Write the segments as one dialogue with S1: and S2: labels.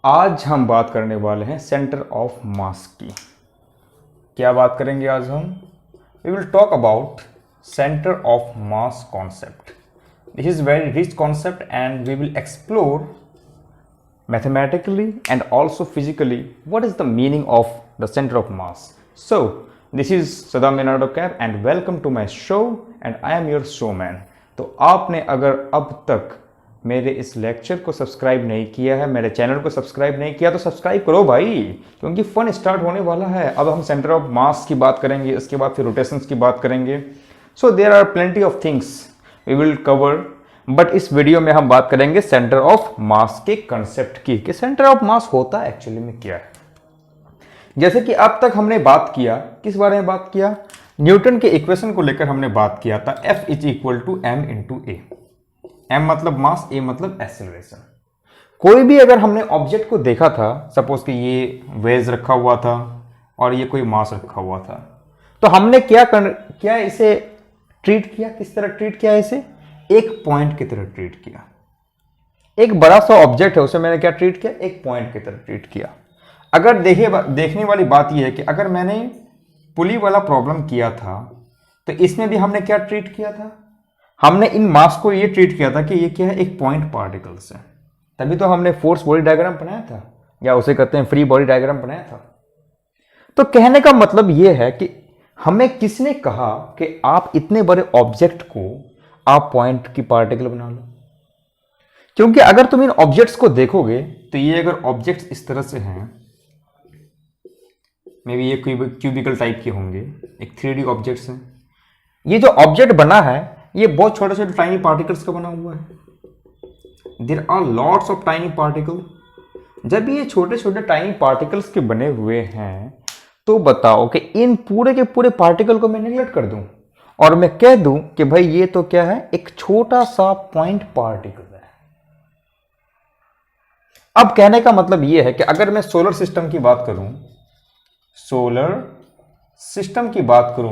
S1: आज हम बात करने वाले हैं सेंटर ऑफ मास की। क्या बात करेंगे आज हम? We will talk about centre of mass concept. This is very rich concept and we will explore mathematically and also physically what is the meaning of the center of mass. So this is Saddam Leonardo Cap and welcome to my show and I am your showman. तो आपने अगर अब तक मेरे इस lecture को subscribe नहीं किया है, मेरे चैनल को सब्सक्राइब नहीं किया तो सब्सक्राइब करो भाई, क्योंकि फन स्टार्ट होने वाला है। अब हम सेंटर ऑफ मास की बात करेंगे, उसके बाद फिर रोटेशंस की बात करेंगे। So there are plenty of things we will cover, but इस वीडियो में हम बात करेंगे सेंटर ऑफ मास के कंसेप्ट की, कि सेंटर ऑफ मास होता है एक्चुअली में क्या है। जैसे कि अब तक हमने बात किया, किस बारे में बात किया? न्यूटन के इक्वेशन को लेकर हमने बात किया था, F is equal to m into A. m मतलब मास, a मतलब एक्सेलरेशन। कोई भी अगर हमने ऑब्जेक्ट को देखा था, सपोज कि ये वेज रखा हुआ था और ये कोई मास रखा हुआ था, तो हमने क्या इसे ट्रीट किया? किस तरह ट्रीट किया? इसे एक पॉइंट की तरह ट्रीट किया। एक बड़ा सा ऑब्जेक्ट है, उसे मैंने क्या ट्रीट किया? एक पॉइंट की तरह ट्रीट किया। अगर देखने वाली बात यह है कि अगर मैंने पुली वाला प्रॉब्लम किया था तो इसमें भी हमने क्या ट्रीट किया था? हमने इन मास को ये ट्रीट किया था कि ये क्या है? एक पॉइंट पार्टिकल्स है। तभी तो हमने फोर्स बॉडी डायग्राम बनाया था, या उसे कहते हैं फ्री बॉडी डायग्राम बनाया था। तो कहने का मतलब ये है कि हमें किसने कहा कि आप इतने बड़े ऑब्जेक्ट को आप पॉइंट की पार्टिकल बना लो? क्योंकि अगर तुम इन ऑब्जेक्ट्स को देखोगे तो ये अगर ऑब्जेक्ट्स इस तरह से हैं, मे बी ये क्यूबिकल टाइप के होंगे, एक 3D ऑब्जेक्ट्स हैं। ये जो ऑब्जेक्ट बना है ये बहुत छोटे छोटे टाइनी पार्टिकल्स का बना हुआ है। There are lots of tiny particle. जब ये छोटे छोटे टाइनी पार्टिकल्स के बने हुए हैं तो बताओ कि इन पूरे के पूरे पार्टिकल को मैं नेगलेक्ट कर दूं और मैं कह दूं कि भाई ये तो क्या है? एक छोटा सा पॉइंट पार्टिकल है। अब कहने का मतलब ये है कि अगर मैं सोलर सिस्टम की बात करूं,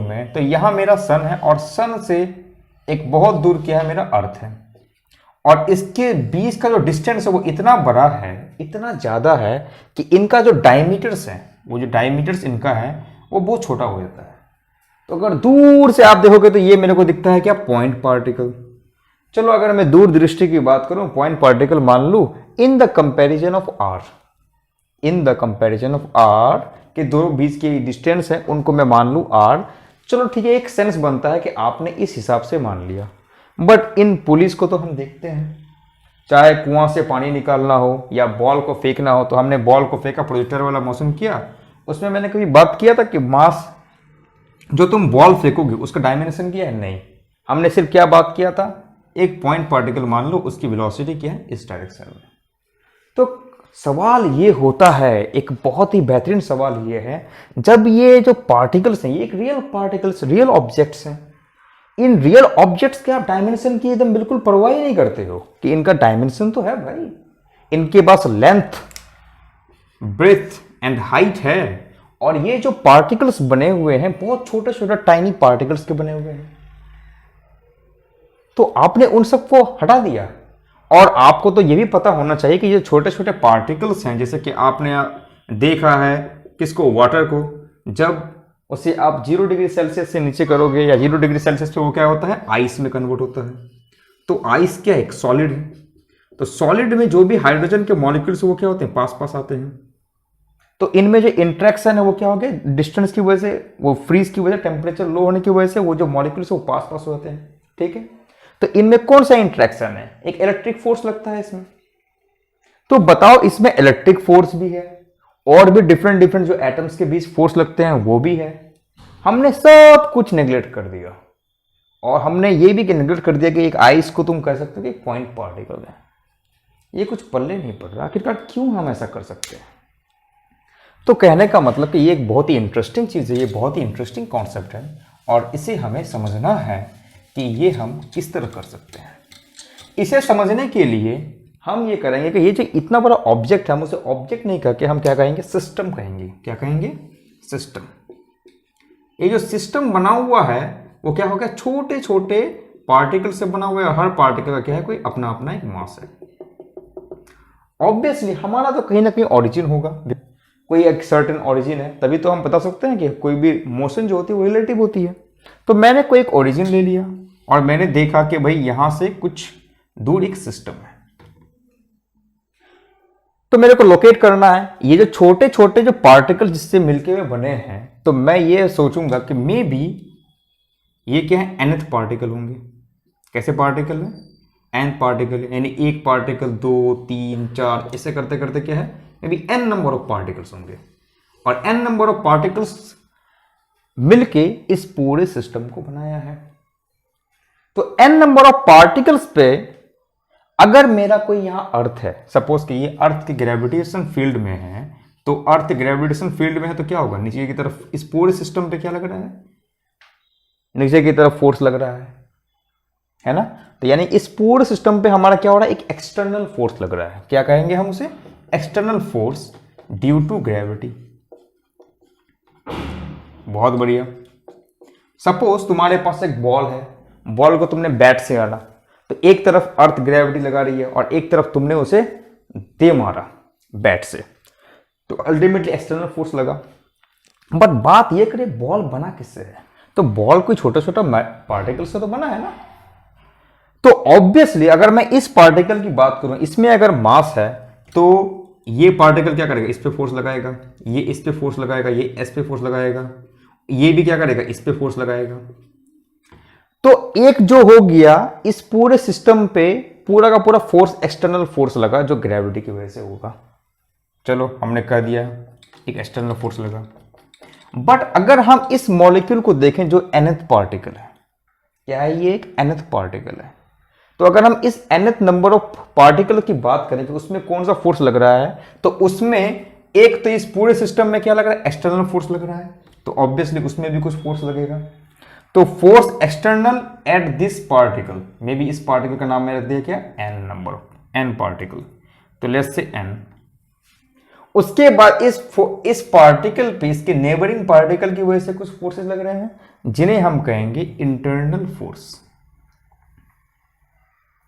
S1: मैं तो यहां मेरा सन है और सन से एक बहुत दूर क्या है? मेरा अर्थ है, और इसके बीच का जो डिस्टेंस है वो इतना बड़ा है, इतना ज्यादा है कि इनका जो डायमीटर्स है, वो जो डायमीटर्स इनका है वो बहुत छोटा हो जाता है। तो अगर दूर से आप देखोगे तो ये मेरे को दिखता है क्या? Point particle. चलो अगर मैं दूर दृष्टि की बात करूं, पॉइंट पार्टिकल मान लूं in the comparison of R, के दो बीच की डिस्टेंस है उनको मैं मान लूं आर। चलो ठीक है, एक सेंस बनता है कि आपने इस हिसाब से मान लिया। बट इन पुलिस को तो हम देखते हैं, चाहे कुआं से पानी निकालना हो या बॉल को फेंकना हो, तो हमने बॉल को फेंका, प्रोजेक्टर वाला मोशन किया, उसमें मैंने कभी बात किया था कि मास जो तुम बॉल फेंकोगे उसका डायमेंशन क्या है? नहीं, हमने सिर्फ क्या बात किया था? एक पॉइंट पार्टिकल मान लो, उसकी वेलोसिटी क्या है? इस डायरेक्शन में। तो सवाल ये होता है, एक बहुत ही बेहतरीन सवाल ये है, जब ये जो पार्टिकल्स हैं ये एक रियल पार्टिकल्स, रियल ऑब्जेक्ट्स हैं, इन रियल ऑब्जेक्ट्स के आप डायमेंशन की एकदम बिल्कुल परवाह ही नहीं करते हो कि इनका डायमेंशन तो है भाई, इनके पास लेंथ, ब्रेथ एंड हाइट है, और ये जो पार्टिकल्स बने हुए हैं बहुत छोटे छोटे टाइनी पार्टिकल्स के बने हुए हैं। तो आपने उन सबको हटा दिया, और आपको तो ये भी पता होना चाहिए कि ये छोटे छोटे पार्टिकल्स हैं, जैसे कि आपने देखा है किसको? वाटर को। जब उसे आप 0 डिग्री सेल्सियस से नीचे करोगे या 0 डिग्री सेल्सियस पे, वो क्या होता है? आइस में कन्वर्ट होता है। तो आइस क्या है? एक सॉलिड है। तो सॉलिड में जो भी हाइड्रोजन के मॉलिक्यूल्स वो क्या होते हैं? पास पास आते हैं। तो इनमें जो इंट्रैक्शन है वो क्या हो गया? डिस्टेंस की वजह से, वो फ्रीज की वजह से, टेम्परेचर लो होने की वजह से वो जो मॉलिक्यूल्स वो पास पास होते हैं। ठीक है, तो इनमें कौन सा इंट्रैक्शन है? एक इलेक्ट्रिक फोर्स लगता है इसमें। तो बताओ, इसमें इलेक्ट्रिक फोर्स भी है और भी डिफरेंट जो एटम्स के बीच फोर्स लगते हैं वो भी है। हमने सब कुछ नेग्लेक्ट कर दिया, और हमने ये भी नेग्लेक्ट कर दिया कि एक आइस को तुम कह सकते हो कि एक पॉइंट पार्टिकल है। ये कुछ पल्ले नहीं पड़ रहा, आखिरकार क्यों हम ऐसा कर सकते हैं? तो कहने का मतलब कि ये एक बहुत ही इंटरेस्टिंग चीज़ है, ये बहुत ही इंटरेस्टिंग कॉन्सेप्ट है, और इसे हमें समझना है कि ये हम किस तरह कर सकते हैं। इसे समझने के लिए हम ये करेंगे कि ये जो इतना बड़ा ऑब्जेक्ट है, हम उसे ऑब्जेक्ट नहीं करके हम क्या कहेंगे? सिस्टम कहेंगे। क्या कहेंगे? सिस्टम। ये जो सिस्टम बना हुआ है वो क्या हो गया? छोटे छोटे पार्टिकल से बना हुआ है, हर पार्टिकल का क्या है? कोई अपना अपना एक मास है। ऑब्वियसली हमारा तो कहीं ना कहीं ओरिजिन होगा, कोई एक सर्टेन ओरिजिन है, तभी तो हम बता सकते हैं कि कोई भी मोशन जो होती है वो रिलेटिव होती है। तो मैंने कोई एक ओरिजिन ले लिया और मैंने देखा कि भाई यहां से कुछ दूर एक सिस्टम है, तो मेरे को लोकेट करना है ये जो छोटे छोटे जो पार्टिकल जिससे मिलके हुए बने हैं। तो मैं ये सोचूंगा कि मे बी ये क्या है, nth पार्टिकल होंगे। कैसे पार्टिकल है, n पार्टिकल, यानी एक पार्टिकल, 2 3 4 ऐसे करते करते क्या है, may be n number of particles होंगे, और n नंबर ऑफ पार्टिकल्स मिलके इस पूरे सिस्टम को बनाया है। तो n नंबर ऑफ पार्टिकल्स पे अगर मेरा कोई यहां अर्थ है, सपोज कि ये अर्थ की ग्रेविटेशन फील्ड में है, तो अर्थ ग्रेविटेशन फील्ड में है तो क्या होगा, नीचे की तरफ इस पूरे सिस्टम पे क्या लग रहा है, नीचे की तरफ फोर्स लग रहा है ना। तो यानी इस पूरे सिस्टम पे हमारा क्या हो रहा है, एक एक्सटर्नल फोर्स लग रहा है। क्या कहेंगे हम उसे, external force due to gravity. बहुत बढ़िया। सपोज तुम्हारे पास एक बॉल है, बॉल को तुमने बैट से मारा, तो एक तरफ अर्थ ग्रेविटी लगा रही है और एक तरफ तुमने उसे दे मारा बैट से, तो अल्टीमेटली एक्सटर्नल फोर्स लगा। बट बात ये करे बॉल बना किससे है, तो बॉल कोई छोटा छोटा पार्टिकल से तो बना है ना। तो ऑब्वियसली अगर मैं इस पार्टिकल की बात करूं, इसमें अगर मास है तो ये पार्टिकल क्या करेगा, इस पे फोर्स लगाएगा, ये इस पे फोर्स लगाएगा, ये इस पे फोर्स लगाएगा, ये भी क्या करेगा, इस पे फोर्स लगाएगा। तो एक जो हो गया इस पूरे सिस्टम पे पूरा का पूरा फोर्स एक्सटर्नल फोर्स लगा जो ग्रेविटी की वजह से होगा। चलो हमने कह दिया एक एक्सटर्नल फोर्स लगा। बट अगर हम इस मॉलिक्यूल को देखें जो nth पार्टिकल है, क्या है ये, एक nth पार्टिकल है। तो अगर हम इस nth नंबर ऑफ पार्टिकल की बात करें तो उसमें कौन सा फोर्स लग रहा है, तो उसमें एक तो इस पूरे सिस्टम में क्या लग रहा है, एक्सटर्नल फोर्स लग रहा है, तो ऑब्वियसली उसमें भी कुछ फोर्स लगेगा। तो force external at this particle, may be इस पार्टिकल का नाम मैंने रख दिया क्या, n नंबर, n पार्टिकल, तो लेट्स से n। उसके बाद इस पार्टिकल पे इसके नेबरिंग पार्टिकल की वजह से कुछ फोर्सेस लग रहे हैं जिन्हें हम कहेंगे इंटरनल फोर्स।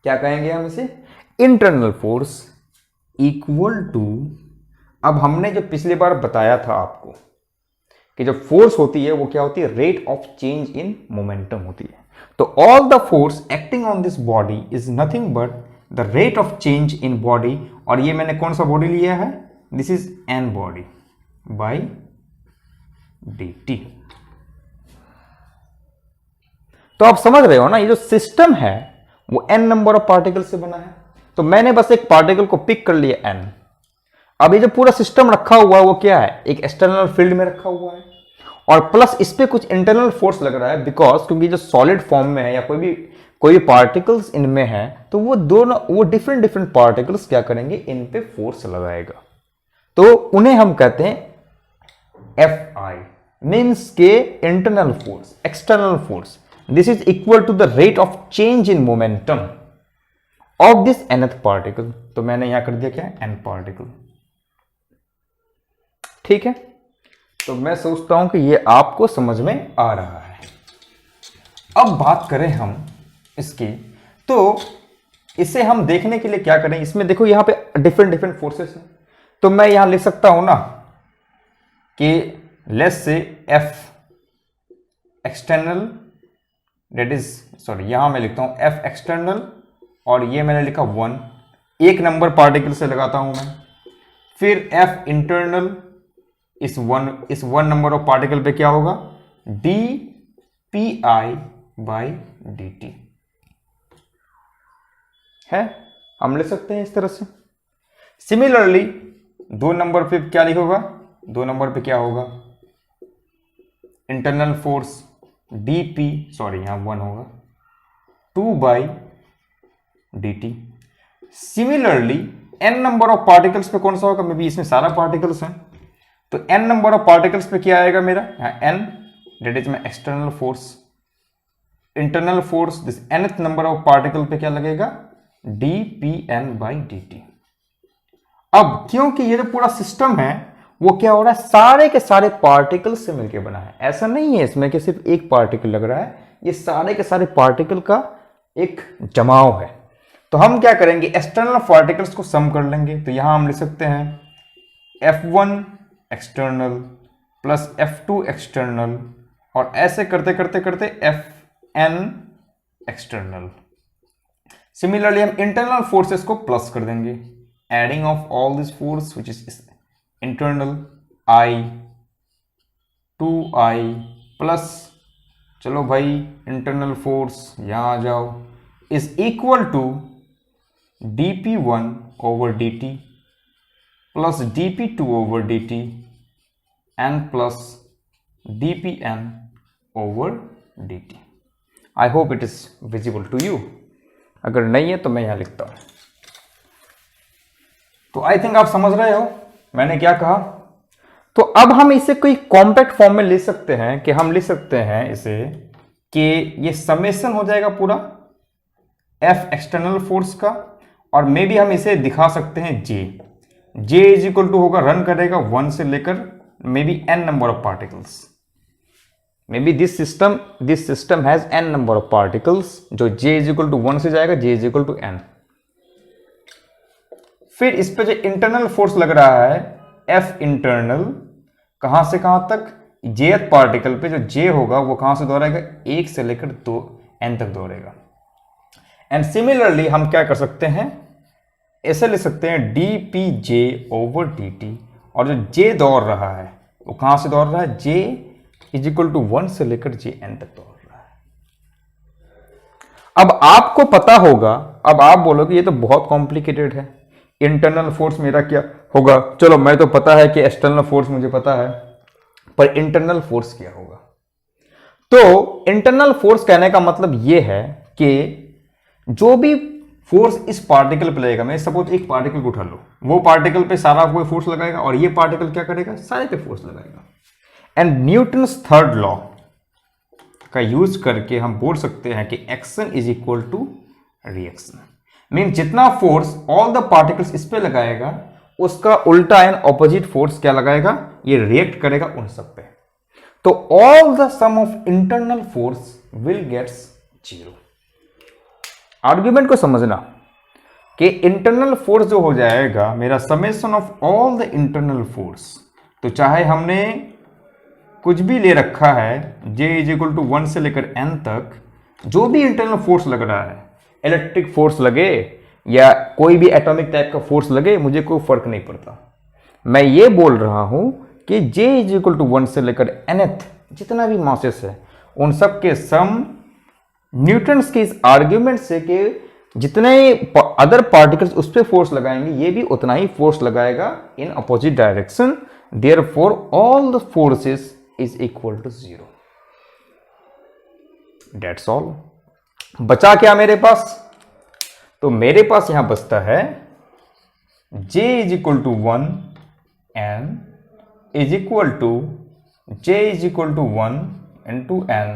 S1: क्या कहेंगे हम इसे, इंटरनल फोर्स इक्वल टू, अब हमने जो पिछली बार बताया था आपको कि जो फोर्स होती है वो क्या होती है, rate of change in momentum होती है। तो all the force acting on this body is nothing but the rate of change in body, और ये मैंने कौन सा बॉडी लिया है, this is n body by dt। तो आप समझ रहे हो ना, ये जो सिस्टम है वो n नंबर ऑफ पार्टिकल से बना है। तो मैंने बस एक पार्टिकल को पिक कर लिया n। अब ये जो पूरा सिस्टम रखा हुआ है वो क्या है, एक एक्सटर्नल फील्ड में रखा हुआ है, और प्लस इस पे कुछ इंटरनल फोर्स लग रहा है, बिकॉज क्योंकि जो सॉलिड फॉर्म में है या कोई पार्टिकल्स इनमें है, तो वो दोनों वो डिफरेंट पार्टिकल्स क्या करेंगे, इन पे फोर्स लगाएगा। तो उन्हें हम कहते हैं Fi, मीन्स के internal force, external force. This is equal to the rate of change in momentum of this nth particle. तो मैंने यहां कर दिया क्या, n पार्टिकल। ठीक है, तो मैं सोचता हूं कि ये आपको समझ में आ रहा है। अब बात करें हम इसकी, तो इसे हम देखने के लिए क्या करें, इसमें देखो यहां पे डिफरेंट फोर्सेस हैं। तो मैं यहां लिख सकता हूं ना कि let's say F external, that is sorry, यहां मैं लिखता हूं F एक्सटर्नल, और ये मैंने लिखा 1, एक नंबर पार्टिकल से लगाता हूं मैं। फिर F इंटरनल, इस वन नंबर ऑफ पार्टिकल पे क्या होगा, dpi बाई dt है, हम लिख सकते हैं इस तरह से। सिमिलरली 2 नंबर पे क्या लिखोगा, 2 नंबर पे क्या होगा, इंटरनल फोर्स dp, सॉरी यहां 1 होगा, 2 by dt। Similarly n number of particles पे कौन सा होगा, मे बी इसमें सारा पार्टिकल्स हैं, तो n नंबर ऑफ पार्टिकल्स पे क्या आएगा मेरा, यहाँ n, that is my external force, internal force this nth number of particle पे क्या लगेगा, dpn बाई dt। अब क्योंकि ये जो पूरा सिस्टम है वो क्या हो रहा है, सारे के सारे पार्टिकल से मिलकर बना है। ऐसा नहीं है इसमें कि सिर्फ एक पार्टिकल लग रहा है, ये सारे के सारे पार्टिकल का एक जमाव है। तो हम क्या करेंगे, एक्सटर्नल पार्टिकल्स को सम कर लेंगे। तो यहां हम लिख सकते हैं F1 external plus F2 external, और ऐसे करते करते करते Fn एक्सटर्नल। सिमिलरली हम इंटरनल फोर्सेस को प्लस कर देंगे, adding of all this force which is internal I 2I plus, चलो भाई इंटरनल फोर्स यहां आ जाओ, is equal to dp1 over dt plus dp2 over dt n plus dpn over dt। I hope it is visible to you. अगर नहीं है तो मैं यहां लिखता हूं। तो आई थिंक आप समझ रहे हो मैंने क्या कहा। तो अब हम इसे कोई कॉम्पैक्ट फॉर्म में ले सकते हैं कि हम लिख सकते हैं इसे कि ये समेशन हो जाएगा पूरा F एक्सटर्नल फोर्स का, और मे बी हम इसे दिखा सकते हैं J इज इक्वल टू होगा, रन करेगा 1 से लेकर maybe n number of particles. Maybe this system has n number of particles, जो J इज इक्वल टू 1 से जाएगा, J is equal to n। फिर इस पे जो इंटरनल फोर्स लग रहा है F इंटरनल, कहां से कहां तक, Jth पार्टिकल पे जो J होगा वो कहां से दोहराएगा, 1 से लेकर 2 n तक दोहरेगा। एंड सिमिलरली हम क्या कर सकते हैं, ऐसे लिख सकते हैं dpj ओवर dt, और जो J दौड़ रहा है वो कहां से दौड़ रहा है, J इज इक्वल टू 1 से लेकर Jn तक दौड़ रहा है। अब आपको पता होगा, अब आप बोलोगे ये तो बहुत कॉम्प्लिकेटेड है, इंटरनल फोर्स मेरा क्या होगा। चलो मैं तो पता है कि एक्सटर्नल फोर्स मुझे पता है, पर इंटरनल फोर्स क्या होगा। तो इंटरनल फोर्स कहने का मतलब यह है कि जो भी फोर्स इस पार्टिकल पे लगेगा, मैं सपोज एक पार्टिकल को उठा लो, वो पार्टिकल पे सारा कोई फोर्स लगाएगा, और ये पार्टिकल क्या करेगा, सारे पे फोर्स लगाएगा। एंड न्यूटन्स थर्ड लॉ का यूज करके हम बोल सकते हैं कि action is equal to reaction. Mean जितना फोर्स ऑल द पार्टिकल्स इस पे लगाएगा, उसका उल्टा एंड ऑपोजिट फोर्स क्या लगाएगा, ये रिएक्ट करेगा उन सब पे। तो all the sum of internal force will gets 0। Argument को समझना कि इंटरनल फोर्स जो हो जाएगा मेरा summation of all the internal force, तो चाहे हमने कुछ भी ले रखा है J इज इक्वल टू 1 से लेकर n तक, जो भी इंटरनल फोर्स लग रहा है, इलेक्ट्रिक फोर्स लगे या कोई भी एटॉमिक टाइप का फोर्स लगे, मुझे कोई फर्क नहीं पड़ता। मैं ये बोल रहा हूं कि J इज इक्वल टू 1 से लेकर nth जितना भी मासेस है, उन सब के सम न्यूटन्स के इस आर्ग्यूमेंट से कि जितने अदर पार्टिकल्स उस पर फोर्स लगाएंगे, ये भी उतना ही फोर्स लगाएगा in opposite direction, therefore all the forces is equal to 0। That's all. बचा क्या मेरे पास, तो मेरे पास यहां बचता है J is equal to 1 n is equal to J is equal to 1 into n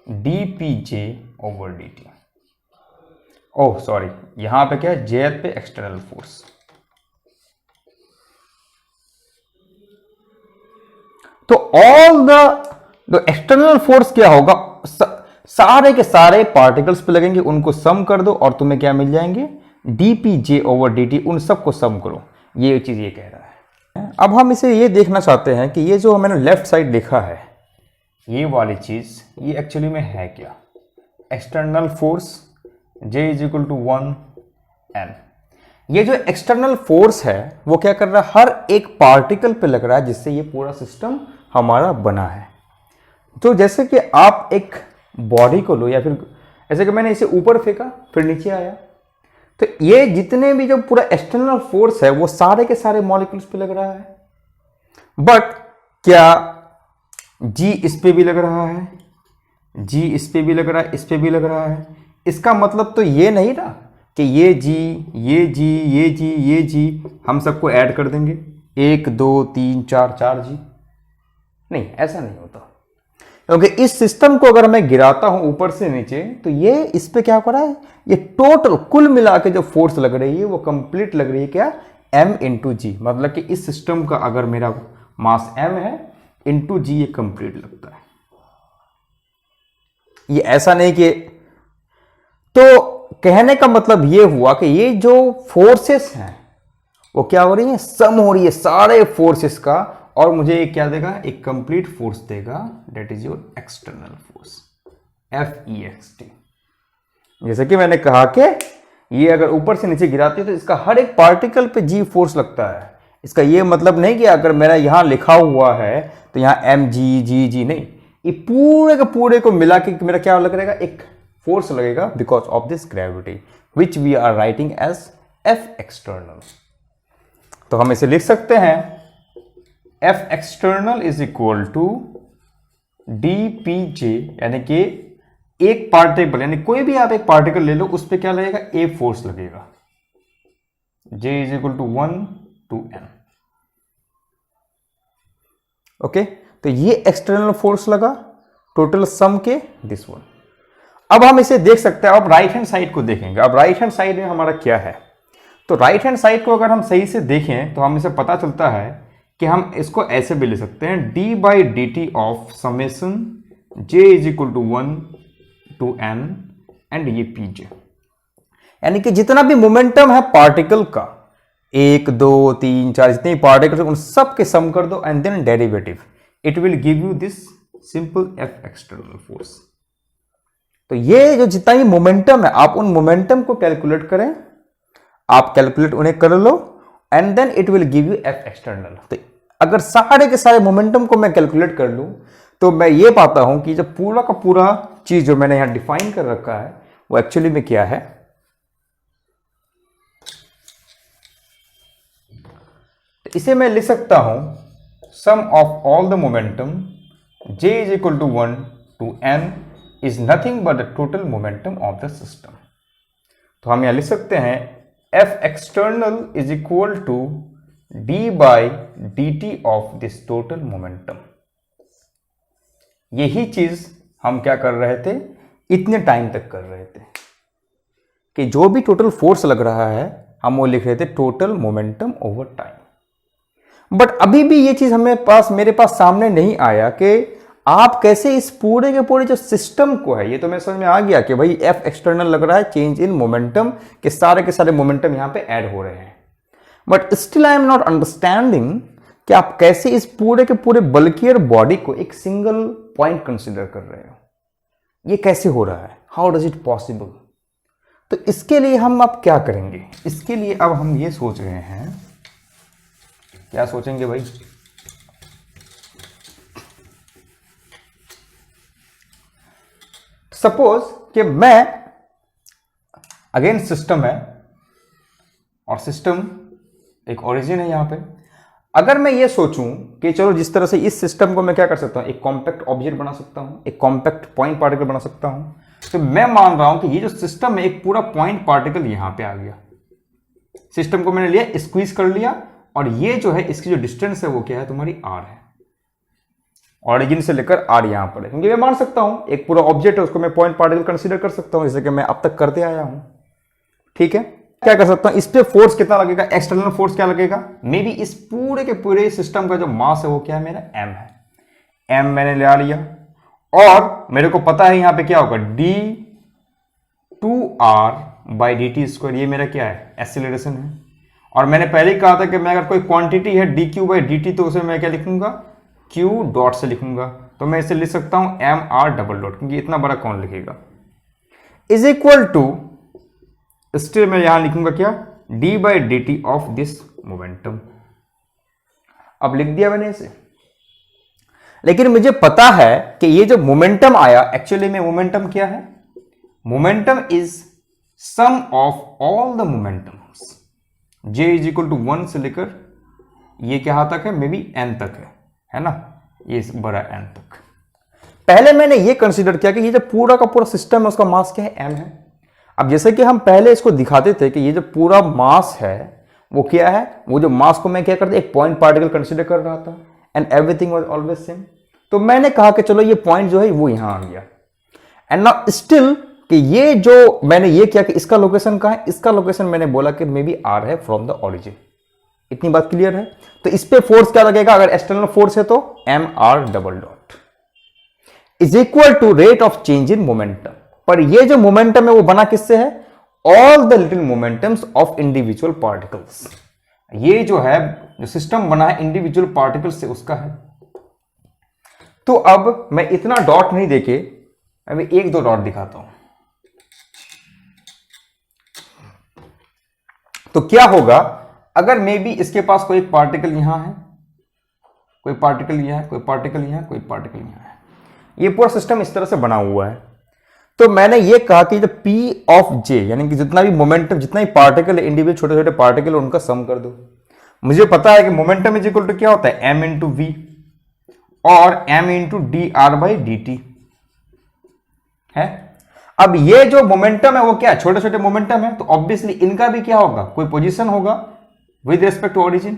S1: dpj over dt। Oh sorry, यहां पे क्या है, Jth पे एक्सटर्नल फोर्स। तो ऑल द एक्सटर्नल फोर्स क्या होगा, सारे के सारे पार्टिकल्स पे लगेंगे, उनको सम कर दो और तुम्हें क्या मिल जाएंगे, dpj ओवर dt। उन सबको सम करो, ये चीज ये कह रहा है। अब हम इसे ये देखना चाहते हैं कि ये जो मैंने लेफ्ट साइड लिखा है, ये वाली चीज ये एक्चुअली में है क्या, external force J is equal to 1 n। ये जो एक्सटर्नल फोर्स है वो क्या कर रहा है, हर एक पार्टिकल पे लग रहा है, जिससे ये पूरा सिस्टम हमारा बना है। तो जैसे कि आप एक बॉडी को लो, या फिर ऐसे कि मैंने इसे ऊपर फेंका फिर नीचे आया, तो ये जितने भी जो पूरा एक्सटर्नल फोर्स है वो सारे के सारे मॉलिक्यूल्स पे लग रहा है। बट क्या G इस पे भी लग रहा है, G इस पे भी लग रहा है, इस पे भी लग रहा है। इसका मतलब तो ये नहीं ना कि ये G, ये G, ये G, ये G हम सबको ऐड कर देंगे, 1 2 3 4 4 G। नहीं, ऐसा नहीं होता, क्योंकि इस सिस्टम को अगर मैं गिराता हूं ऊपर से नीचे, तो ये इस पे क्या कर रहा है, ये टोटल कुल मिला के जो फोर्स लग रही है वो कंप्लीट लग रही है क्या, m इंटू जी। मतलब कि इस सिस्टम का अगर मेरा मास m है इंटू जी, ये कंप्लीट लगता है। ये ऐसा नहीं कि, तो कहने का मतलब ये हुआ कि ये जो फोर्सेस हैं वो क्या हो रही है, सम हो रही है सारे फोर्सेस का, और मुझे एक क्या देगा, एक कंप्लीट फोर्स देगा, that is your external force, FEXT। जैसे कि मैंने कहा कि ये अगर ऊपर से नीचे गिराती है तो इसका हर एक पार्टिकल पे G फोर्स लगता है। इसका ये मतलब नहीं कि अगर मेरा यहां लिखा हुआ है तो यहां MG नहीं, ये पूरे के पूरे को मिला के मेरा क्या लग रहेगा, एक फोर्स लगेगा because of this gravity which we are writing as F external. तो हम इसे लिख सकते हैं F external is equal to DPJ, यानी कि एक पार्टिकल, यानी कोई भी आप एक पार्टिकल ले लो, उस पर क्या लगेगा, A फोर्स लगेगा, J is equal to 1 to N। Okay, तो ये एक्सटर्नल फोर्स लगा, टोटल सम के दिस वन। अब हम इसे देख सकते हैं, अब राइट हैंड साइड को देखेंगे। अब राइट हैंड साइड में हमारा क्या है, तो राइट हैंड साइड को अगर हम सही से देखें तो हम इसे पता चलता है कि हम इसको ऐसे भी ले सकते हैं, d/dt of summation J is equal to 1 to N and ये PJ, यानी कि जितना भी मोमेंटम है पार्टिकल का, 1 2 3 4 जितने पार्टिकल उन सब के सम कर दो and then derivative, it will give you this simple F external force. तो ये जो जितना भी मोमेंटम है, आप उन मोमेंटम को कैलकुलेट करें, आप कैलकुलेट उन्हें कर लो and then it will give you F external. तो अगर सारे के सारे मोमेंटम को मैं कैलकुलेट कर लूं तो मैं ये पाता हूं कि जो पूरा का पूरा चीज जो मैंने यहां डिफाइन कर रखा है वो एक्चुअली में क्या है, तो इसे मैं लिख सकता हूं sum of all the momentum J is equal to 1 to N is nothing but the total momentum of the system। तो हम यहां लिख सकते हैं F external is equal to d/dt of this total momentum। यही चीज हम क्या कर रहे थे, इतने टाइम तक कर रहे थे कि जो भी टोटल फोर्स लग रहा है हम वो लिख रहे थे total momentum over time. But अभी भी ये चीज मेरे पास सामने नहीं आया कि आप कैसे इस पूरे के पूरे जो सिस्टम को है, ये तो मैं समझ में आ गया कि भाई F एक्सटर्नल लग रहा है, चेंज इन मोमेंटम के सारे मोमेंटम यहां पे ऐड हो रहे हैं, but still I am not understanding कि आप कैसे इस पूरे के पूरे बल्कियर बॉडी को एक सिंगल पॉइंट कंसिडर कर रहे हो, ये कैसे हो रहा है, हाउ डज इट पॉसिबल। तो इसके लिए हम अब क्या करेंगे, इसके लिए अब हम ये सोच रहे हैं, क्या सोचेंगे भाई, सपोज कि मैं, अगेन सिस्टम है और सिस्टम एक ओरिजिन है यहां पे, अगर मैं ये सोचूं कि चलो जिस तरह से इस सिस्टम को मैं क्या कर सकता हूं, एक कॉम्पैक्ट ऑब्जेक्ट बना सकता हूं, एक कॉम्पैक्ट पॉइंट पार्टिकल बना सकता हूं, तो मैं मान रहा हूं कि ये जो सिस्टम है एक पूरा पॉइंट पार्टिकल यहां पे आ गया, सिस्टम को मैंने लिया, स्क्वीज कर लिया, और ये जो है इसकी जो डिस्टेंस है वो क्या है, तुम्हारी R है, ऑरिजिन से लेकर R यहां पर है, क्योंकि मैं मान सकता हूं एक पूरा ऑब्जेक्ट है उसको मैं पॉइंट पार्टिकल कंसीडर कर सकता हूं, जैसे कि मैं अब तक करते आया हूं। ठीक है, क्या कर सकता हूं, इस पे फोर्स कितना लगेगा, एक्सटर्नल फोर्स क्या लगेगा, मे बी इस पूरे के पूरे सिस्टम का जो मास है वो क्या है, मेरा M है, M मैंने ले लिया, और मेरे को पता है यहां पे क्या होगा, d/dt², ये मेरा क्या है, एक्सीलरेशन है, और मैंने पहले ही कहा था कि मैं अगर कोई क्वांटिटी है dq/dt तो उसे मैं क्या लिखूंगा, q डॉट से लिखूंगा, तो मैं इसे लिख सकता हूं mr_, क्योंकि इतना बड़ा कौन लिखेगा, इज इक्वल टू, स्टिल मैं यहां लिखूंगा क्या, d/dt ऑफ दिस मोमेंटम। अब लिख दिया मैंने इसे, लेकिन मुझे पता है कि ये जो मोमेंटम आया, एक्चुअली में मोमेंटम क्या है, momentum is sum of all the momentums, J is equal to 1 से लेकर ये क्या तक है, मे बी N तक है ना, ये बड़ा N तक। पहले मैंने ये कंसीडर किया कि ये जो पूरा का पूरा सिस्टम है उसका मास क्या है, M है। अब जैसे कि हम पहले इसको दिखाते थे कि ये जो पूरा मास है वो क्या है, वो जो मास को मैं क्या करता, एक पॉइंट पार्टिकल कंसीडर कर रहा था and everything was always same, तो मैंने कहा कि चलो ये पॉइंट जो है वो यहां आ गया, एंड नाउ स्टिल कि ये जो मैंने ये किया कि इसका लोकेशन कहां है, इसका लोकेशन मैंने बोला कि मे बी R है फ्रॉम द ऑरिजिन। इतनी बात क्लियर है। तो इस पे फोर्स क्या लगेगा, अगर एक्सटर्नल फोर्स है तो mr_, is equal to rate of change in momentum. पर ये जो मोमेंटम है वो बना किससे है, all the little momentums of individual particles. ये जो है जो सिस्टम बना है इंडिविजुअल पार्टिकल्स से उसका है। तो अब मैं इतना डॉट नहीं देके अभी एक दो डॉट दिखाता हूं। तो क्या होगा अगर मे बी इसके पास कोई पार्टिकल यहां है, कोई पार्टिकल यहां है, कोई पार्टिकल यहां है, कोई पार्टिकल यहां है, ये पूरा सिस्टम इस तरह से बना हुआ है। तो मैंने ये कहा कि जब P ऑफ J यानी कि जितना भी मोमेंटम, जितना भी पार्टिकल है, इंडिविजुअल छोटे छोटे पार्टिकल, उनका सम कर दो। मुझे पता है कि मोमेंटम इज इक्वल टू क्या होता है, m इंटू वी और m into D R by D T है। अब ये जो मोमेंटम है वो क्या है, छोटे छोटे मोमेंटम है, तो ऑब्वियसली इनका भी क्या होगा, कोई पोजीशन होगा विद रिस्पेक्ट टू ओरिजिन।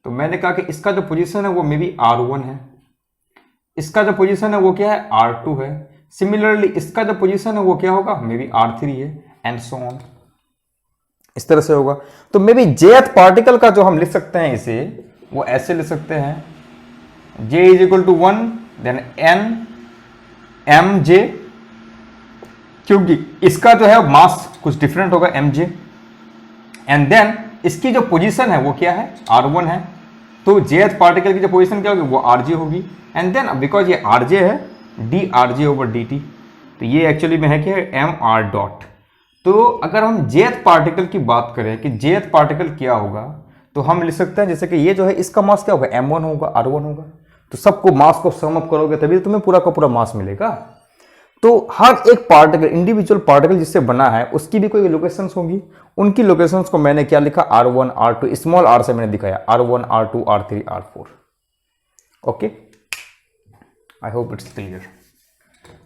S1: तो मैंने कहा कि इसका जो पोजीशन है वो मे बी r1 है, इसका जो पोजीशन है वो क्या है, r2 है। सिमिलरली इसका जो पोजीशन है वो क्या होगा, मे बी r3 है, एंड सो ऑन, इस तरह से होगा। तो मे बी jth पार्टिकल का जो हम लिख सकते हैं इसे, वो ऐसे लिख सकते हैं, j is equal to 1 then n mj, क्योंकि इसका जो है मास कुछ डिफरेंट होगा mj, एंड देन इसकी जो पोजीशन है वो क्या है, r1 है। तो jth पार्टिकल की जो पोजीशन क्या होगी, वो rj होगी, एंड देन बिकॉज ये rj है, drj ओवर dt, तो ये एक्चुअली में है क्या, mr डॉट। तो अगर हम jth पार्टिकल की बात करें कि jth पार्टिकल क्या होगा, तो हम लिख सकते हैं जैसे कि ये जो है इसका मास क्या होगा, m1 होगा, r1 होगा। तो सबको मास को सम अप करोगे तभी तुम्हें पूरा का पूरा मास मिलेगा। तो हर एक पार्टिकल, इंडिविजुअल पार्टिकल जिससे बना है, उसकी भी कोई लोकेशंस होंगी। उनकी लोकेशंस को मैंने क्या लिखा, r1 r2, स्मॉल r से मैंने दिखाया, r1 r2 r3 r4। Okay, I hope it's clear.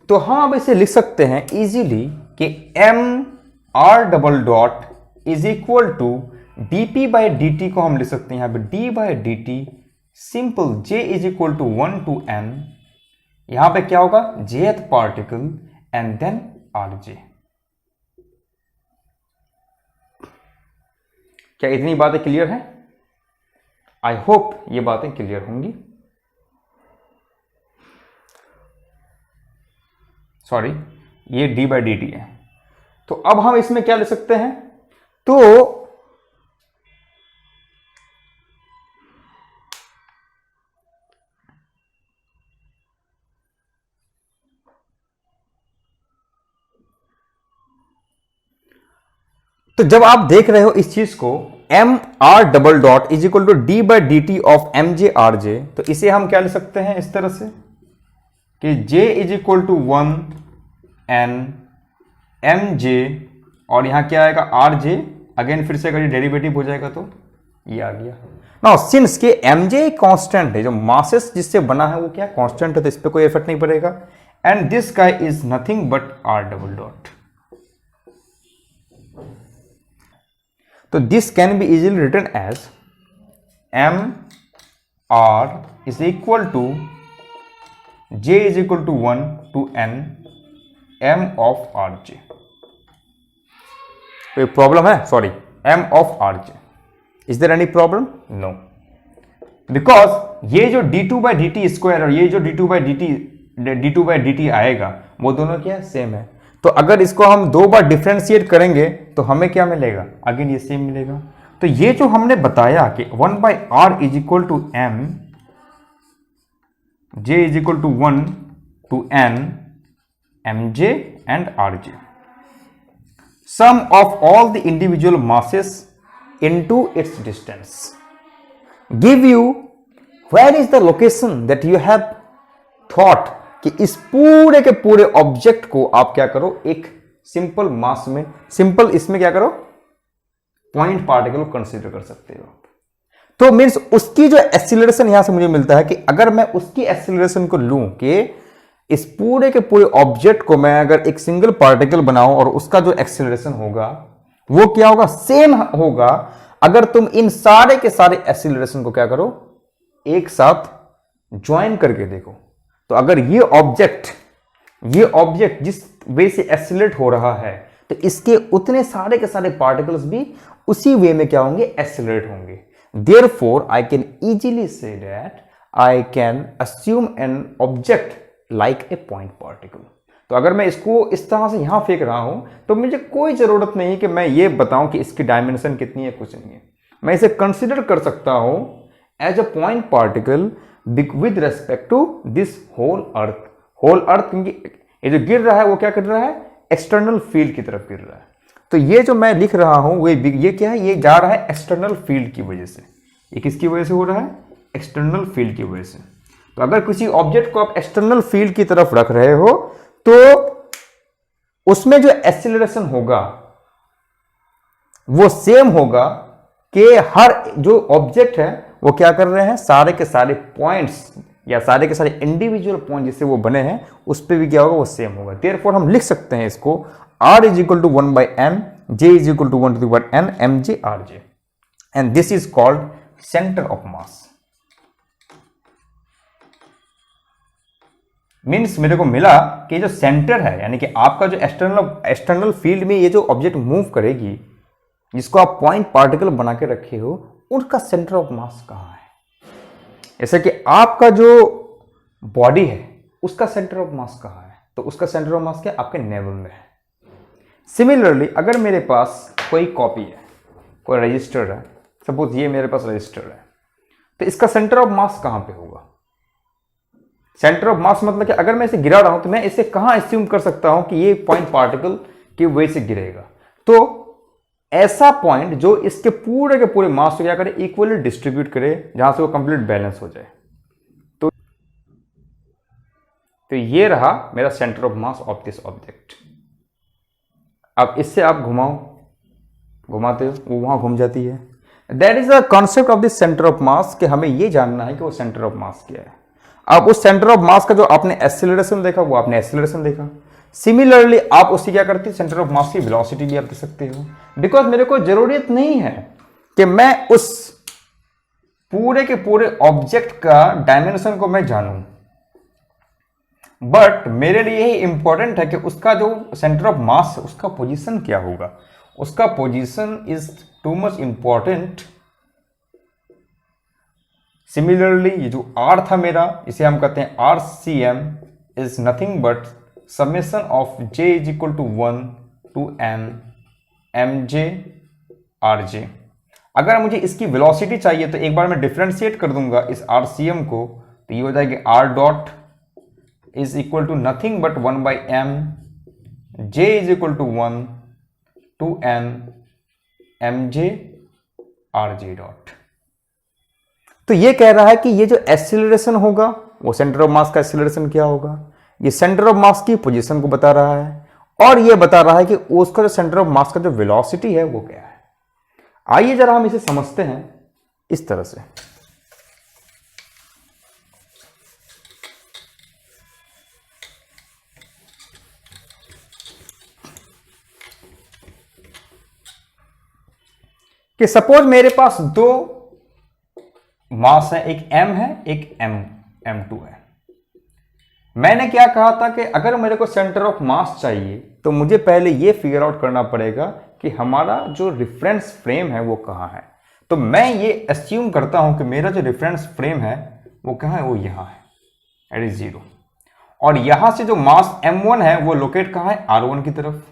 S1: तो हम अब इसे लिख सकते हैं इजीली कि m r double dot is equal to dp by dt को हम लिख सकते हैं यहां पे d by dt simple j is equal to 1 to n, यहां पे क्या होगा, jth particle and then rj। क्या इतनी बातें क्लियर है? आई होप ये बातें क्लियर होंगी। सॉरी, ये d बाई dt है। तो अब हम इसमें क्या ले सकते हैं, तो जब आप देख रहे हो इस चीज को, M R double dot is equal to D by D T of M J R J, तो इसे हम क्या ले सकते हैं इस तरह से कि J is equal to 1 n M J, और यहां क्या आएगा, आर जे। अगेन फिर से अगर ये डेरिवेटिव हो जाएगा तो ये आ गया। नाउ सिंस के एम जे कॉन्स्टेंट है, जो मासेस जिससे बना है वो क्या कॉन्स्टेंट है, तो इस पर कोई इफेक्ट नहीं पड़ेगा। And this guy is nothing but R double dot. तो this can be easily written as M R is equal to J is equal to 1 to n m of R J. कोई problem है? Sorry, m of R J. Is there any problem? No, because ये जो d2 by D T square और ये जो d2 by D T आएगा, वो दोनों क्या सेम है। तो अगर इसको हम दो बार डिफ्रेंशिएट करेंगे तो हमें क्या मिलेगा, अगेन ये सेम मिलेगा। तो ये जो हमने बताया कि 1 by R is equal to m, J is equal to 1 to n mj and rj, sum of all the individual masses into its distance, give you where is the location that you have thought कि इस पूरे के पूरे object को आप क्या करो, एक सिंपल मास में, सिंपल इसमें क्या करो, पॉइंट पार्टिकल को कंसीडर कर सकते हो। तो मीन्स उसकी जो एक्सीलरेशन यहां से मुझे मिलता है कि अगर मैं उसकी एक्सीलरेशन को लूं कि इस पूरे के पूरे ऑब्जेक्ट को मैं अगर एक सिंगल पार्टिकल बनाऊं और उसका जो एक्सीलरेशन होगा वो क्या होगा, सेम होगा अगर तुम इन सारे के सारे एक्सीलरेशन को क्या करो, एक साथ ज्वाइन करके देखो। तो अगर ये ऑब्जेक्ट जिस वे से एक्सीलरेट हो रहा है, तो इसके उतने सारे के सारे पार्टिकल्स भी उसी वे में क्या होंगे, एक्सीलरेट होंगे। Therefore, I can easily say that I can assume an object like a point particle. तो अगर मैं इसको इस तरह से यहां फेंक रहा हूं तो मुझे कोई ज़रूरत नहीं है कि मैं ये बताऊं कि इसकी डायमेंशन कितनी है, कुछ नहीं है। मैं इसे कंसिडर कर सकता हूं as a point particle with respect to this whole earth. Whole earth, क्योंकि ये जो गिर रहा है वो क्या कर रहा है, एक्सटर्नल फील्ड की तरफ गिर रहा है। तो ये जो मैं लिख रहा हूं ये क्या है, ये जा रहा है एक्सटर्नल फील्ड की वजह से। ये किसकी वजह से हो रहा है, एक्सटर्नल फील्ड की वजह से। तो अगर किसी ऑब्जेक्ट को आप एक्सटर्नल फील्ड की तरफ रख रहे हो तो उसमें जो एक्सीलरेशन होगा वो सेम होगा कि हर जो ऑब्जेक्ट है वो क्या कर रहे हैं, सारे के सारे पॉइंट्स या सारे के सारे इंडिविजुअल पॉइंट जिससे वो बने हैं उस पर भी क्या होगा, वो सेम होगा। देयरफॉर हम लिख सकते हैं इसको r is equal to 1 by m, j is equal to 1 to the power n, mj rj, and this is called center of mass. Means मेरे को मिला कि जो सेंटर है, यानी कि आपका जो एक्सटर्नल फील्ड में ये जो ऑब्जेक्ट मूव करेगी, जिसको आप पॉइंट पार्टिकल बना के रखे हो, उनका सेंटर ऑफ मास कहाँ है। जैसे कि आपका जो बॉडी है उसका सेंटर ऑफ मास कहाँ है, तो उसका सेंटर ऑफ मास क्या, आपके नेवल में है। सिमिलरली अगर मेरे पास कोई कॉपी है, कोई रजिस्टर है, सपोज ये मेरे पास रजिस्टर है, तो इसका सेंटर ऑफ मास कहां पे होगा। सेंटर ऑफ मास मतलब कि अगर मैं इसे गिरा रहा हूं तो मैं इसे कहां एस्यूम कर सकता हूं कि ये पॉइंट पार्टिकल की वजह से गिरेगा। तो ऐसा पॉइंट जो इसके पूरे के पूरे मास को क्या करे, इक्वली डिस्ट्रीब्यूट करे, जहां से वो कंप्लीट बैलेंस हो जाए। तो ये रहा मेरा centre of mass of this object. अब इससे आप घुमाते हो, वो वहां घूम जाती है। That is the concept of this centre of मास, कि हमें ये जानना है कि वो सेंटर ऑफ मास क्या है। अब उस सेंटर ऑफ मास का जो आपने एक्सेलरेशन देखा वो आपने एक्सेलरेशन देखा। सिमिलरली आप उसकी क्या करते हैं, सेंटर ऑफ मास की वेलोसिटी भी आप दे सकते हो। बिकॉज मेरे को जरूरत नहीं है कि मैं उस पूरे के पूरे ऑब्जेक्ट का डायमेंशन को मैं जानूं, बट मेरे लिए यही इंपॉर्टेंट है कि उसका जो सेंटर ऑफ मास है उसका पोजीशन क्या होगा। उसका position is too much important. Similarly ये जो आर था मेरा, इसे हम कहते हैं R C M is nothing but summation of J is equal to 1 to m mj rj। अगर मुझे इसकी वेलोसिटी चाहिए तो एक बार मैं डिफरेंशिएट कर दूंगा इस RCM को, तो ये हो जाएगी r dot is equal to nothing but 1 by m, j is equal to 1 to m mj rj dot. तो ये कह रहा है कि ये जो एक्सीलरेशन होगा वो सेंटर ऑफ मास का एक्सीलरेशन क्या होगा, ये सेंटर ऑफ मास की पोजीशन को बता रहा है, और ये बता रहा है कि उसका जो सेंटर ऑफ मास का जो वेलोसिटी है वो क्या है। आइए जरा हम इसे समझते हैं इस तरह से। कि सपोज मेरे पास दो मास है, एक m है एक m2 है। मैंने क्या कहा था कि अगर मेरे को सेंटर ऑफ मास चाहिए तो मुझे पहले ये फिगर आउट करना पड़ेगा कि हमारा जो रेफरेंस फ्रेम है वो कहाँ है। तो मैं ये अस्यूम करता हूं कि मेरा जो रेफरेंस फ्रेम है वो कहाँ है, वो यहाँ है, दैट इज 0। और यहां से जो मास m1 है वो लोकेट कहाँ है, r1 की तरफ,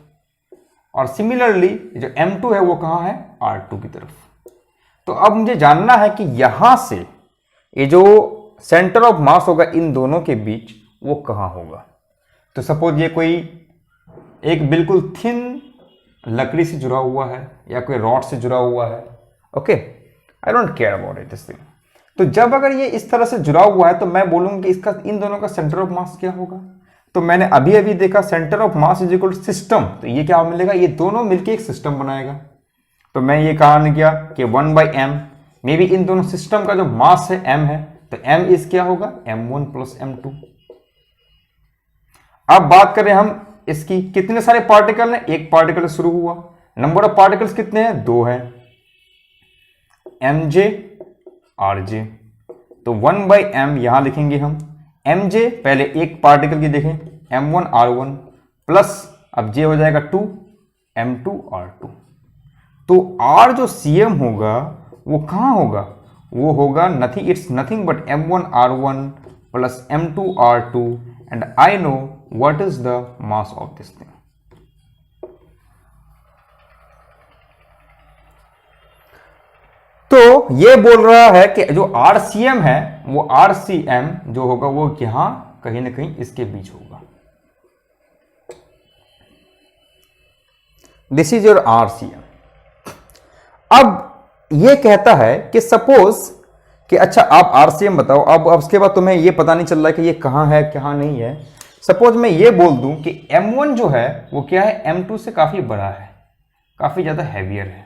S1: और सिमिलरली जो m2 है वो कहाँ है, r2 की तरफ। तो अब मुझे जानना है कि यहां से ये जो सेंटर ऑफ मास होगा इन दोनों के बीच वो कहां होगा। तो सपोज ये कोई एक बिल्कुल थिन लकड़ी से जुड़ा हुआ है या कोई रॉड से जुड़ा हुआ है, okay, I don't care about it this thing. तो जब अगर ये इस तरह से जुड़ा हुआ है तो मैं बोलूंगा कि इसका इन दोनों का सेंटर ऑफ मास क्या होगा। तो मैंने अभी अभी देखा centre of mass is equal to system, तो ये क्या मिलेगा, ये दोनों मिलके एक सिस्टम बनाएगा। तो मैं ये कहा किया कि 1 by m, may be in दोनों सिस्टम का जो मास है m है, तो m इज क्या होगा, m1 प्लस m2। अब बात करें हम इसकी, कितने सारे पार्टिकल हैं, एक पार्टिकल शुरू हुआ, नंबर ऑफ पार्टिकल्स कितने हैं, 2 हैं, mj rj। तो 1 by m यहां लिखेंगे हम, mj पहले एक पार्टिकल की देखें, m1 r1 प्लस अब j हो जाएगा 2 m2 r2। तो r जो cm होगा वो कहां होगा, वो होगा it's nothing but m1 r1 plus m2 r2, and I know what is the mass of this thing. तो ये बोल रहा है कि जो RCM है वो RCM जो होगा वो यहां कहीं ना कहीं इसके बीच होगा। This is your RCM। अब ये कहता है कि सपोज कि अच्छा आप RCM बताओ, अब उसके बाद तुम्हें ये पता नहीं चल रहा है कि ये कहां है कहां नहीं है। सपोज मैं ये बोल दूं कि M1 जो है वो क्या है, M2 से काफी बड़ा है, काफी ज्यादा हैवियर है।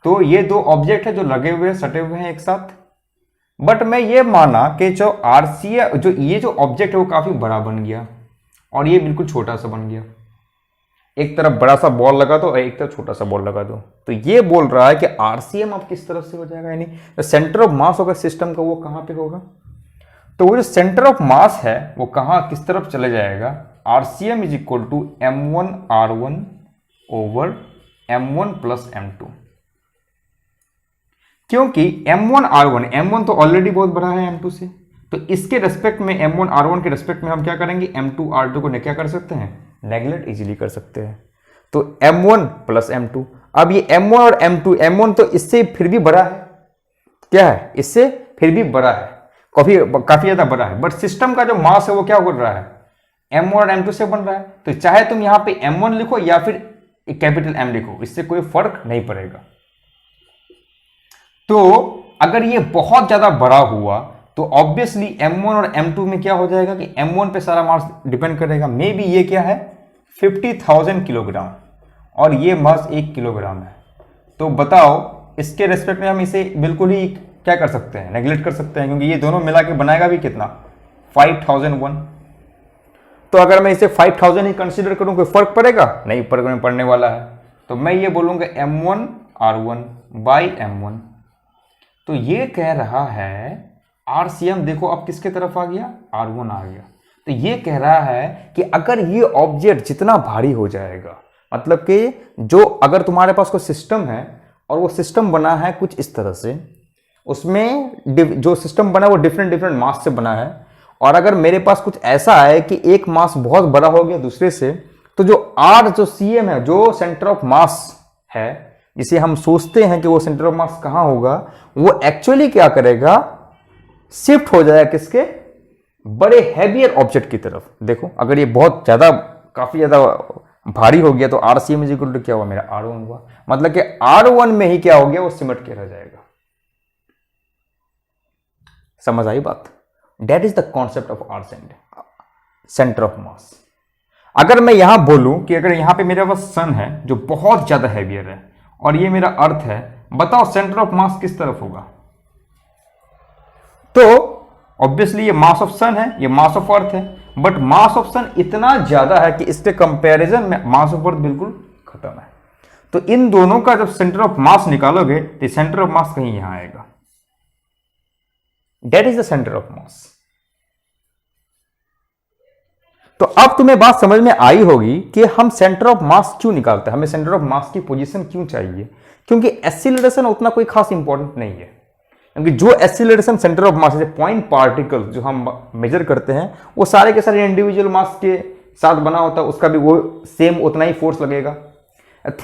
S1: तो ये दो ऑब्जेक्ट है जो लगे हुए हैं, सटे हुए हैं एक साथ। बट मैं ये माना कि जो RCM जो ये जो ऑब्जेक्ट है वो काफी बड़ा बन गया और ये बिल्कुल छोटा सा बन गया। एक तरफ बड़ा सा बॉल लगा दो और एक तरफ छोटा सा बॉल लगा दो। तो ये बोल रहा है कि RCM अब किस तरफ से हो जाएगा, यानी सेंटर ऑफ मास होगा सिस्टम का, वो कहां पे होगा। तो वो जो सेंटर ऑफ मास है वो कहां किस तरफ चले जाएगा, RCM is equal to M1R1 over M1 plus M2। क्योंकि M1 तो ऑलरेडी बहुत बड़ा है M2 से, तो इसके रेस्पेक्ट में M1R1 के रेस्पेक्ट में हम क्या करेंगे, M2R2 को क्या कर सकते हैं, नेगलेक्ट इजीली कर सकते हैं। तो M1 प्लस M2। अब ये M1 और M1 तो इससे फिर भी बड़ा है, क्या है, इससे फिर भी बड़ा है, काफी ज्यादा बड़ा है। बट सिस्टम का जो मास है वो क्या हो रहा है, M1 और M2 से बन रहा है। तो चाहे तुम यहां पे M1 लिखो या फिर कैपिटल M लिखो, इससे कोई फर्क नहीं पड़ेगा। तो अगर ये बहुत ज्यादा बड़ा हुआ तो ऑब्वियसली M1 और M2 में क्या हो जाएगा कि M1 पे सारा मास डिपेंड करेगा। मे बी ये क्या है 50,000 किलोग्राम और ये मास 1 किलोग्राम है। तो बताओ इसके रेस्पेक्ट में हम इसे बिल्कुल ही क्या कर सकते हैं, नेग्लेक्ट कर सकते हैं, क्योंकि ये दोनों मिला के बनाएगा भी कितना, 5001। तो अगर मैं इसे 5000 ही कंसीडर करूं कोई फर्क पड़ेगा नहीं, पड़ने वाला है। तो मैं ये बोलूंगा M1R1 बाई M1। तो ये कह रहा है RCM देखो अब किसके तरफ आ गया, R1 आ गया। तो ये कह रहा है कि अगर ये ऑब्जेक्ट जितना भारी हो जाएगा, मतलब कि जो अगर तुम्हारे पास कोई सिस्टम है और वो सिस्टम बना है कुछ इस तरह से, उसमें जो सिस्टम बना है वो डिफरेंट मास से बना है, और अगर मेरे पास कुछ ऐसा है कि एक मास बहुत बड़ा हो गया दूसरे से, तो जो CM है, जो सेंटर ऑफ मास है, जिसे हम सोचते हैं कि वो सेंटर ऑफ मास कहां होगा, वो एक्चुअली क्या करेगा, शिफ्ट हो जाएगा किसके, बड़े हैवियर ऑब्जेक्ट की तरफ। देखो अगर ये बहुत ज्यादा काफी ज्यादा भारी हो गया तो RCM इज इक्वल टू क्या हुआ, मेरा R1 हुआ। मतलब कि R1 में ही क्या हो गया, वो सिमट के रह जाएगा। समझ आई बात। That is the concept of centre of मास। अगर मैं यहां बोलूं कि अगर यहां पे मेरे पास सन है जो बहुत ज्यादा हैवियर है और ये मेरा अर्थ है, बताओ सेंटर ऑफ मास किस तरफ होगा। तो ऑब्वियसली ये मास ऑफ सन है, ये मास ऑफ अर्थ है, बट मास ऑफ सन इतना ज्यादा है कि इसके कंपैरिजन में मास ऑफ अर्थ बिल्कुल खत्म है। तो इन दोनों का जब सेंटर ऑफ मास निकालोगे तो सेंटर ऑफ मास कहीं यहां आएगा। That is the center of mass। तो अब तुम्हें बात समझ में आई होगी कि हम सेंटर ऑफ मास क्यों निकालते हैं, हमें सेंटर ऑफ मास की पोजीशन क्यों चाहिए। क्योंकि एक्सीलरेशन उतना कोई खास इंपॉर्टेंट नहीं है, क्योंकि जो एक्सीलरेशन सेंटर ऑफ मास, जैसे पॉइंट पार्टिकल जो हम मेजर करते हैं, वो सारे के सारे इंडिविजुअल मास के साथ बना होता है, उसका भी वो सेम उतना ही फोर्स लगेगा।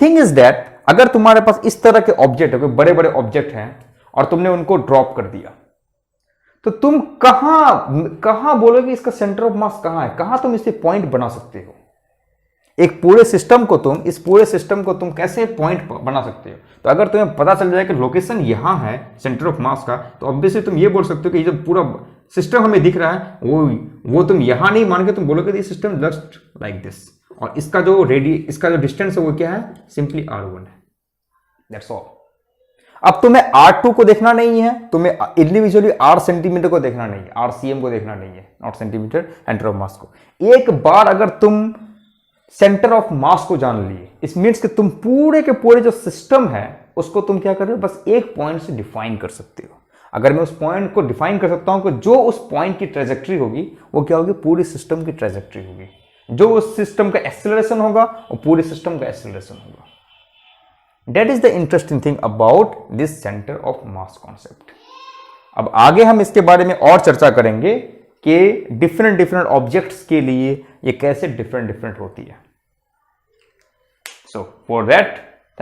S1: थिंग इज दैट अगर तुम्हारे पास इस तरह के ऑब्जेक्ट है, कोई बड़े बड़े ऑब्जेक्ट हैं और तुमने उनको ड्रॉप कर दिया, तो तुम कहां बोलोगे इसका सेंटर ऑफ मास कहां है, कहां तुम इसे पॉइंट बना सकते हो। एक पूरे सिस्टम को तुम कैसे पॉइंट बना सकते हो। तो अगर तुम्हें पता चल जाए कि लोकेशन यहां है सेंटर ऑफ मास का, तो ऑब्वियसली तुम ये बोल सकते हो कि ये जो पूरा सिस्टम हमें दिख रहा है वो तुम यहां नहीं मान के तुम बोलोगे this system just like this, और इसका जो डिस्टेंस है वो क्या है, सिंपली R1 है। That's all. अब तुम्हें R2 को देखना नहीं है, तुम्हें इंडिविजुअली R सेंटीमीटर को देखना नहीं है, RCM को देखना नहीं है, नॉट सेंटीमीटर, सेंटर ऑफ मास को। एक बार अगर तुम सेंटर ऑफ मास को जान लिए, इस मीन्स कि तुम पूरे के पूरे जो सिस्टम है उसको तुम क्या कर रहे हो, बस एक पॉइंट से डिफाइन कर सकते हो। अगर मैं उस पॉइंट को डिफाइन कर सकता हूं कि जो उस पॉइंट की ट्रेजेक्ट्री होगी वो क्या होगी, पूरी सिस्टम की ट्रेजेक्ट्री होगी। जो उस सिस्टम का एक्सेलरेशन होगा वो पूरे सिस्टम का एक्सेलरेशन होगा। That is the interesting thing about this center of mass concept। अब आगे हम इसके बारे में और चर्चा करेंगे कि डिफरेंट ऑब्जेक्ट्स के लिए ये कैसे डिफरेंट डिफरेंट होती है. So for that